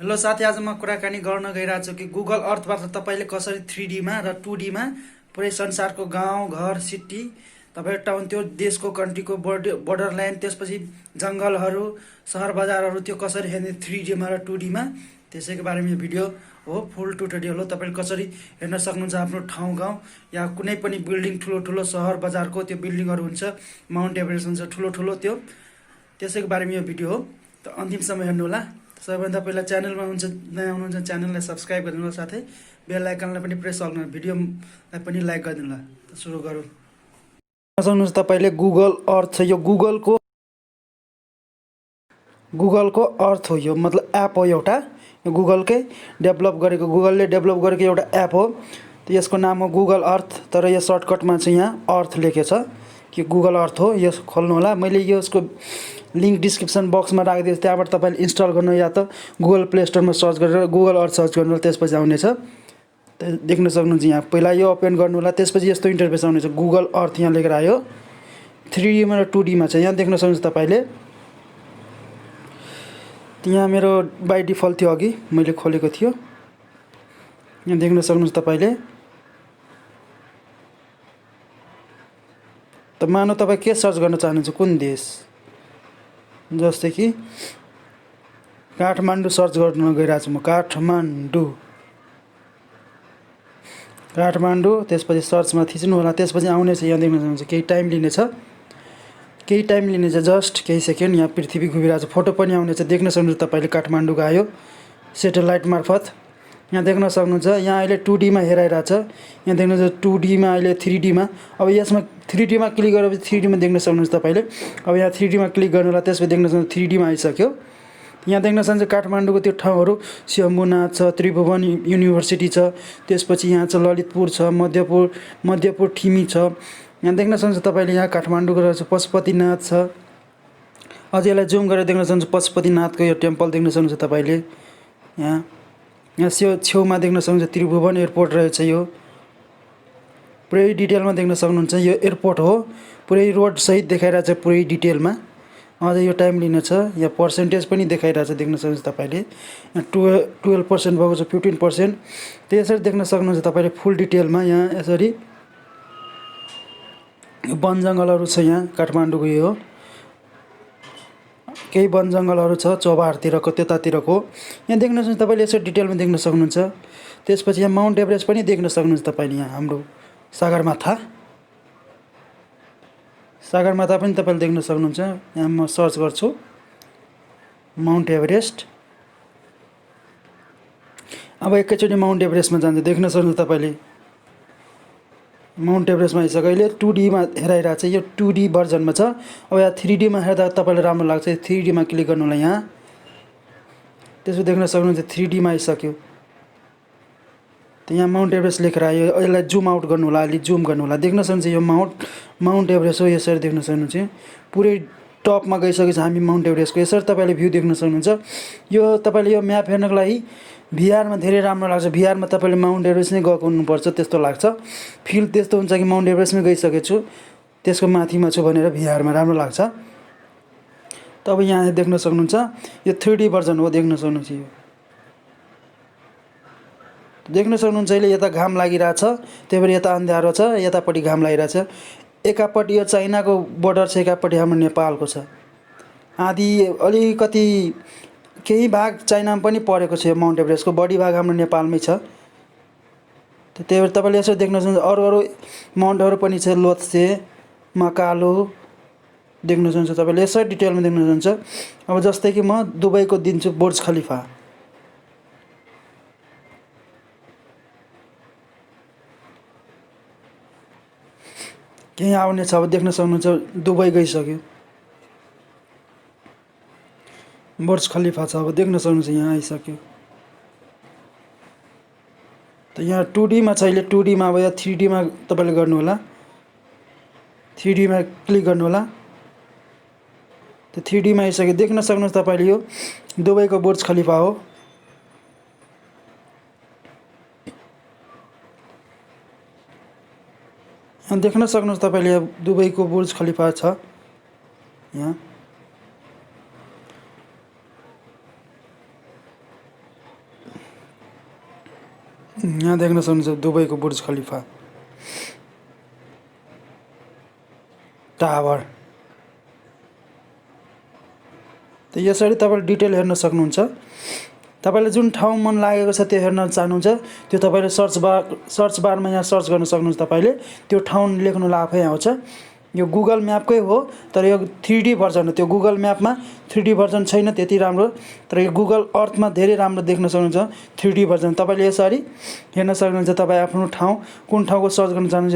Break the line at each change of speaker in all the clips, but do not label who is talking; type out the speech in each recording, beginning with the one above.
Hello साथी, आज म कुराकानी गर्न गइरहेको छु कि गुगल अर्थबाट तपाईँले कसरी 3D मा र 2D मा पुरै संसारको गाउँ घर सिटी तपाईँ टाउन त्यो देशको कन्ट्रीको बोर्डर लाइन त्यसपछि जङ्गलहरू सहर बजारहरू त्यो कसरी हेर्ने 3D मा र 2D मा त्यसैको बारेमा यो भिडियो हो। फुल ट्युटोरियल हो। तपाईँले कसरी हेर्न सक्नुहुन्छ आफ्नो ठाउँ गाउँ या कुनै पनि बिल्डिङ ठुलो ठुलो सहर बजारको त्यो बिल्डिङहरू हुन्छ, माउन्ट एभरेस्ट हुन्छ ठुलो ठुलो त्यो त्यसैको बारेमा यो भिडियो हो। त अन्तिमसम्म हेर्नुहोला। सबैभन्दा पहिला च्यानलमा हुन्छ नयाँ हुनुहुन्छ च्यानललाई सब्सक्राइब गरिदिनु होला, साथै बेल आइकनलाई पनि प्रेस गर्नु, भिडियोलाई पनि लाइक गरिदिनु होला। त सुरु गरौँ। सक्नुहुन्छ तपाईँले गुगल अर्थ, यो गुगलको अर्थ हो, यो मतलब एप हो एउटा, यो गुगलले डेभलप गरेको एउटा एप हो। त यसको नाम हो गुगल अर्थ, तर यो सर्टकटमा चाहिँ यहाँ अर्थ लेखेको छ कि गुगल अर्थ हो। यो खोल्नु होला। मैले यसको लिङ्क डिस्क्रिप्सन बक्समा राखिदिएको, त्यहाँबाट तपाईँले इन्स्टल गर्नु या त गुगल प्ले स्टोरमा सर्च गरेर गुगल अर्थ सर्च गर्नु होला, त्यसपछि आउनेछ। देख्न सक्नुहुन्छ यहाँ पहिला यो ओपन गर्नु होला, त्यसपछि यस्तो इन्टरफेस आउनेछ। गुगल अर्थ यहाँ लेखेर आयो, 3D मा र 2D मा छ। यहाँ देख्न सक्नुहुन्छ तपाईँले, यहाँ मेरो बाई डिफल्ट थियो, अघि मैले खोलेको थियो। यहाँ देख्न सक्नुहुन्छ तपाईँले। त मानौ तपाईँ के सर्च गर्न चाहनुहुन्छ, कुन देश, जस्तै कि काठमाडौँ सर्च गर्न गइरहेको छु म। काठमाडौँ त्यसपछि सर्चमा थिच्नु होला, त्यसपछि आउनेछ। यहाँ देख्न सक्नुहुन्छ केही टाइम लिनेछ, जस्ट केही सेकेन्ड। यहाँ पृथ्वी घुमिरहेको छ, फोटो पनि आउनेछ। देख्न सक्नुहुन्छ तपाईँले काठमाडौँको आयो सेटेलाइट मार्फत। यहाँ देख्न सक्नुहुन्छ यहाँ अहिले 2D मा हेराइरहेछ। यहाँ देख्नुहुन्छ 2D मा, अहिले 3D मा। अब यसमा 3D मा क्लिक गरेपछि 3D मा देख्न सक्नुहुन्छ तपाईँले। अब यहाँ 3D मा क्लिक गर्नु होला, त्यसपछि देख्न सक्नुहुन्छ 3D मा आइसक्यो। यहाँ देख्न सक्नुहुन्छ काठमाडौँको त्यो ठाउँहरू, शम्भुनाथ छ, त्रिभुवन युनिभर्सिटी छ, त्यसपछि यहाँ छ ललितपुर छ, मध्यपुर ठिमी छ। यहाँ देख्न सक्नुहुन्छ तपाईँले यहाँ काठमाडौँको रहेछ पशुपतिनाथ छ। अझ यसलाई जुम गरेर देख्न सक्नुहुन्छ पशुपतिनाथको यो टेम्पल देख्न सक्नुहुन्छ तपाईँले। यहाँ छेउमा देख्न सक्नुहुन्छ त्रिभुवन एयरपोर्ट रहेछ। यो पुरै डिटेलमा देख्न सक्नुहुन्छ, यो एयरपोर्ट हो। पुरै रोड सहित देखाइरहेछ पुरै डिटेलमा। अझ यो टाइम लिनेछ। यहाँ पर्सेन्टेज पनि देखाइरहेछ, देख्न सक्नुहुन्छ तपाईँले। यहाँ 12% भएको छ, 15%। त यसरी देख्न सक्नुहुन्छ तपाईँले फुल डिटेलमा। यहाँ यसरी वन जङ्गलहरू छ। यहाँ काठमाडौँको यो हो, केही वन जङ्गलहरू छ चौबारतिरको, त्यतातिरको। यहाँ देख्न सक्नुहुन्छ तपाईँले यसरी डिटेलमा देख्न सक्नुहुन्छ। त्यसपछि यहाँ माउन्ट एभरेस्ट पनि देख्न सक्नुहुन्छ तपाईँले। यहाँ हाम्रो सगरमाथा पनि तपाईँले देख्न सक्नुहुन्छ। यहाँ म सर्च गर्छु माउन्ट एभरेस्ट। अब एकैचोटि माउन्ट एभरेस्टमा जान्छ। देख्न सक्नुहुन्छ तपाईँले माउन्ट एभरेस्टमा आइसक्यो। अहिले 2D मा हेराइरहेको छ, यो 2D भर्जनमा छ। अब यहाँ 3D मा हेर्दा तपाईँलाई राम्रो लाग्छ, 3D मा क्लिक गर्नु होला यहाँ। त्यसपछि देख्न सक्नुहुन्छ 3D मा आइसक्यो। त यहाँ माउन्ट एभरेस्ट लेखेर आयो। यसलाई जुम आउट गर्नु होला, अलि जुम गर्नु होला। देख्न सक्नुहुन्छ यो माउन्ट एभरेस्ट हो। यसरी देख्न सक्नुहुन्छ पुरै टपमा गइसकेको छ हामी माउन्ट एभरेस्टको। यसरी तपाईँले भ्यू देख्न सक्नुहुन्छ। यो तपाईँले यो म्याप हेर्नको लागि भिआरमा धेरै राम्रो लाग्छ। भिआरमा तपाईँले माउन्ट एभरेस्ट नै गएको हुनुपर्छ, त्यस्तो लाग्छ। फिल त्यस्तो हुन्छ कि माउन्ट एभरेस्टमै गइसकेको छु, त्यसको माथिमा छु भनेर भिआरमा राम्रो लाग्छ। तब यहाँ देख्न सक्नुहुन्छ यो 3D भर्जन हो। देख्न सक्नुहुन्छ यो देख्न सक्नुहुन्छ। अहिले यता घाम लागिरहेछ, त्यही भएर यता अन्ध्यारो छ, यतापट्टि घाम लागिरहेछ। एकापट्टि यो चाइनाको बोर्डर छ, एकापट्टि हाम्रो नेपालको छ। आधी अलिकति केही भाग चाइनामा पनि परेको छ यो माउन्ट एभरेस्टको, बढी भाग हाम्रो नेपालमै छ। त्यही भएर तपाईँले यसो देख्न सक्नुहुन्छ अरू माउन्टहरू पनि छ, लोत्से, मकालो देख्न सक्नुहुन्छ तपाईँले। यसरी डिटेलमा देख्न सक्नुहुन्छ। अब जस्तै कि म दुबईको दिन्छु बुर्ज खलिफा। केही आउने छ। अब देख्न सक्नुहुन्छ दुबई गइसक्यो, बुर्ज खलिफा छ। अब देख्न सक्नुहुन्छ यहाँ आइसक्यो। त यहाँ 2D मा छ, अहिले 2D मा। अब यहाँ 3D मा तपाईँले गर्नु होला, 3D मा क्लिक गर्नु होला। त 3D मा आइसक्यो। देख्न सक्नुहुन्छ तपाईँले यो दुबईको बुर्ज खलिफा हो। यहाँ देख्न सक्नुहुन्छ तपाईँले दुबईको बुर्ज खलिफा छ यहाँ। यहाँ देख्न सक्नुहुन्छ दुबईको बुर्ज खलिफा टावर। त यसरी तपाईँले डिटेल हेर्न सक्नुहुन्छ। तपाईँलाई जुन ठाउँ मन लागेको छ त्यो हेर्न चाहनुहुन्छ त्यो तपाईँले सर्च बारमा यहाँ सर्च गर्न सक्नुहुन्छ। तपाईँले त्यो ठाउँ लेख्नुलाई आफै आउँछ। यो गुगल म्यापकै हो तर यो 3D भर्जन हो। त्यो गुगल म्यापमा 3D भर्जन छैन त्यति राम्रो, तर यो गुगल अर्थमा धेरै राम्रो देख्न सक्नुहुन्छ 3D भर्जन। तपाईँले यसरी हेर्न सक्नुहुन्छ। तपाईँ आफ्नो ठाउँ कुन ठाउँको सर्च गर्न चाहनुहुन्छ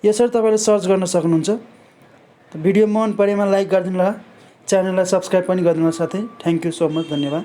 यसरी तपाईँले सर्च गर्न सक्नुहुन्छ। भिडियो मन परेमा लाइक गरिदिनु होला, च्यानललाई सब्सक्राइब पनि गरिदिनु होला साथै। थ्याङ्क यू सो मच, धन्यवाद।